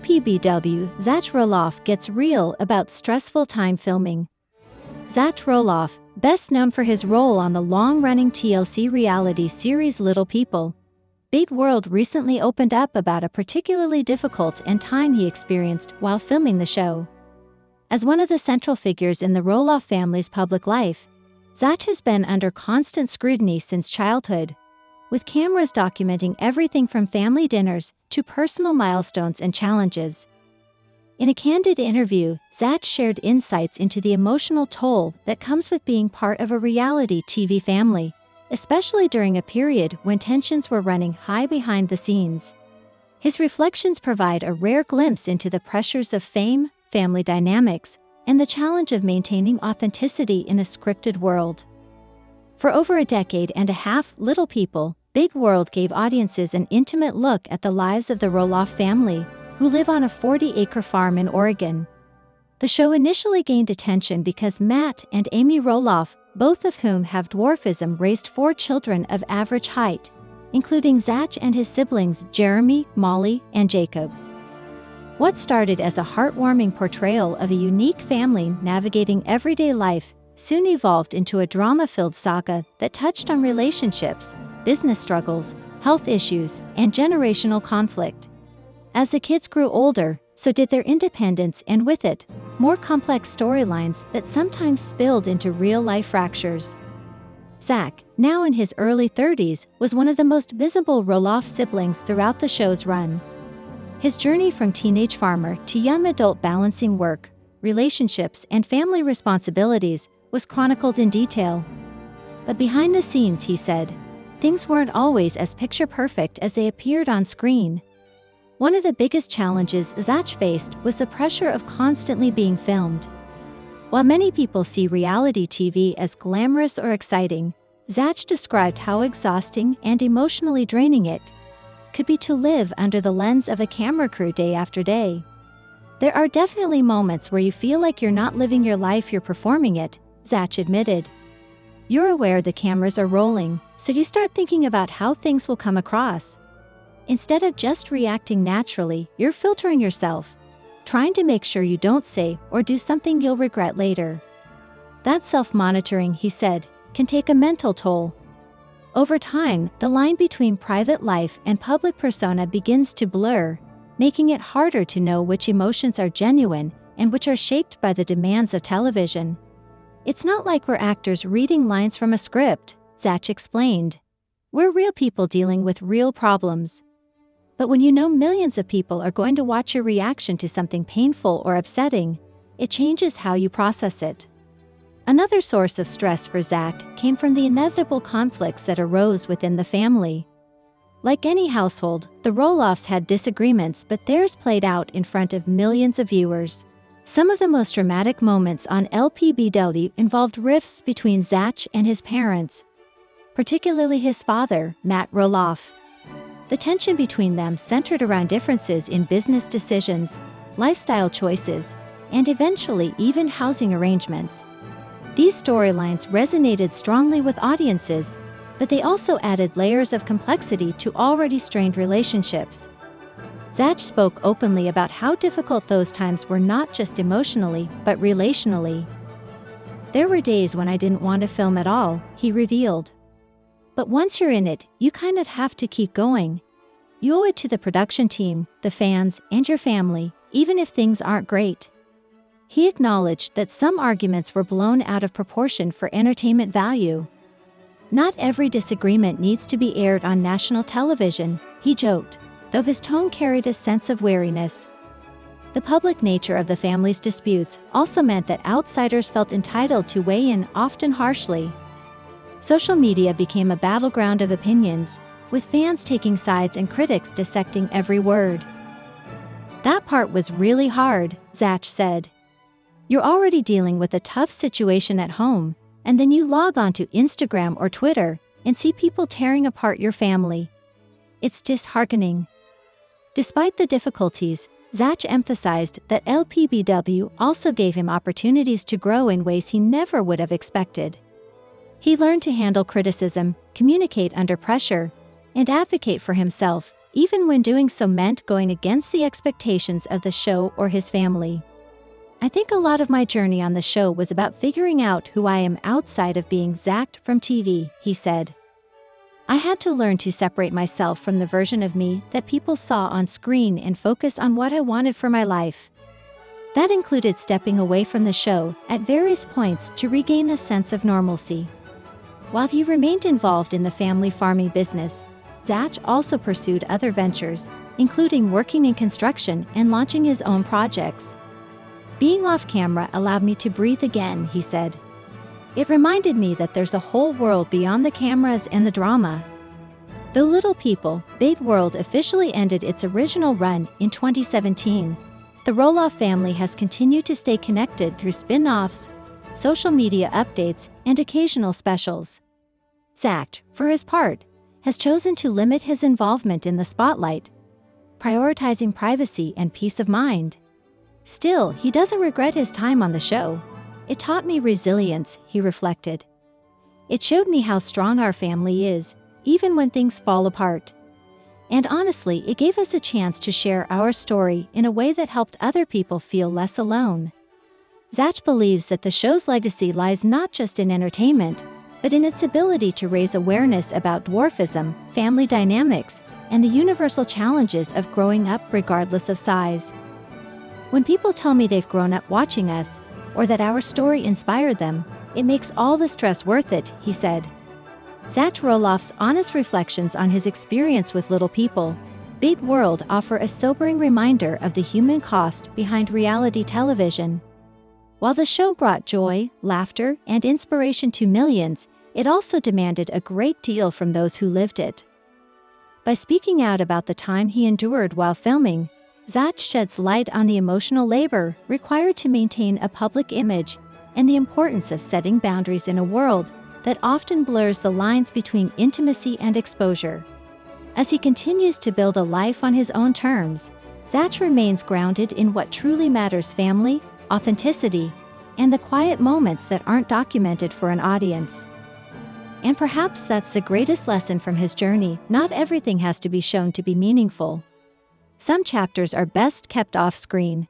LPBW, Zach Roloff gets real about stressful time filming. Zach Roloff, best known for his role on the long-running TLC reality series Little People, Big World, recently opened up about a particularly difficult time he experienced while filming the show. As one of the central figures in the Roloff family's public life, Zach has been under constant scrutiny since childhood, with cameras documenting everything from family dinners to personal milestones and challenges. In a candid interview, Zach shared insights into the emotional toll that comes with being part of a reality TV family, especially during a period when tensions were running high behind the scenes. His reflections provide a rare glimpse into the pressures of fame, family dynamics, and the challenge of maintaining authenticity in a scripted world. For over a decade and a half, Little People, Big World gave audiences an intimate look at the lives of the Roloff family, who live on a 40-acre farm in Oregon. The show initially gained attention because Matt and Amy Roloff, both of whom have dwarfism, raised 4 children of average height, including Zach and his siblings Jeremy, Molly, and Jacob. What started as a heartwarming portrayal of a unique family navigating everyday life soon evolved into a drama-filled saga that touched on relationships, business struggles, health issues, and generational conflict. As the kids grew older, so did their independence, and with it, more complex storylines that sometimes spilled into real-life fractures. Zach, now in his early 30s, was one of the most visible Roloff siblings throughout the show's run. His journey from teenage farmer to young adult, balancing work, relationships, and family responsibilities, was chronicled in detail. But behind the scenes, he said, things weren't always as picture-perfect as they appeared on screen. One of the biggest challenges Zach faced was the pressure of constantly being filmed. While many people see reality TV as glamorous or exciting, Zach described how exhausting and emotionally draining it could be to live under the lens of a camera crew day after day. There are definitely moments where you feel like you're not living your life, you're performing it, Zach admitted. You're aware the cameras are rolling, so you start thinking about how things will come across. Instead of just reacting naturally, you're filtering yourself, trying to make sure you don't say or do something you'll regret later. That self-monitoring, he said, can take a mental toll. Over time, the line between private life and public persona begins to blur, making it harder to know which emotions are genuine and which are shaped by the demands of television. It's not like we're actors reading lines from a script, Zach explained. We're real people dealing with real problems. But when you know millions of people are going to watch your reaction to something painful or upsetting, it changes how you process it. Another source of stress for Zach came from the inevitable conflicts that arose within the family. Like any household, the Roloffs had disagreements, but theirs played out in front of millions of viewers. Some of the most dramatic moments on LPBW involved rifts between Zach and his parents, particularly his father, Matt Roloff. The tension between them centered around differences in business decisions, lifestyle choices, and eventually even housing arrangements. These storylines resonated strongly with audiences, but they also added layers of complexity to already strained relationships. Zach spoke openly about how difficult those times were, not just emotionally, but relationally. There were days when I didn't want to film at all, he revealed. But once you're in it, you kind of have to keep going. You owe it to the production team, the fans, and your family, even if things aren't great. He acknowledged that some arguments were blown out of proportion for entertainment value. Not every disagreement needs to be aired on national television, he joked, though his tone carried a sense of wariness. The public nature of the family's disputes also meant that outsiders felt entitled to weigh in, often harshly. Social media became a battleground of opinions, with fans taking sides and critics dissecting every word. That part was really hard, Zach said. You're already dealing with a tough situation at home, and then you log on to Instagram or Twitter and see people tearing apart your family. It's disheartening. Despite the difficulties, Zach emphasized that LPBW also gave him opportunities to grow in ways he never would have expected. He learned to handle criticism, communicate under pressure, and advocate for himself, even when doing so meant going against the expectations of the show or his family. I think a lot of my journey on the show was about figuring out who I am outside of being Zach from TV, he said. I had to learn to separate myself from the version of me that people saw on screen and focus on what I wanted for my life. That included stepping away from the show at various points to regain a sense of normalcy. While he remained involved in the family farming business, Zach also pursued other ventures, including working in construction and launching his own projects. Being off camera allowed me to breathe again, he said. It reminded me that there's a whole world beyond the cameras and the drama. The Little People, Big World officially ended its original run in 2017. The Roloff family has continued to stay connected through spin-offs, social media updates, and occasional specials. Zach, for his part, has chosen to limit his involvement in the spotlight, prioritizing privacy and peace of mind. Still, he doesn't regret his time on the show. It taught me resilience, he reflected. It showed me how strong our family is, even when things fall apart. And honestly, it gave us a chance to share our story in a way that helped other people feel less alone. Zach believes that the show's legacy lies not just in entertainment, but in its ability to raise awareness about dwarfism, family dynamics, and the universal challenges of growing up regardless of size. When people tell me they've grown up watching us, or that our story inspired them, it makes all the stress worth it, he said. Zach Roloff's honest reflections on his experience with Little People, Big World offer a sobering reminder of the human cost behind reality television. While the show brought joy, laughter, and inspiration to millions, it also demanded a great deal from those who lived it. By speaking out about the time he endured while filming, Zach sheds light on the emotional labor required to maintain a public image and the importance of setting boundaries in a world that often blurs the lines between intimacy and exposure. As he continues to build a life on his own terms, Zach remains grounded in what truly matters: family, authenticity, and the quiet moments that aren't documented for an audience. And perhaps that's the greatest lesson from his journey: not everything has to be shown to be meaningful. Some chapters are best kept off screen.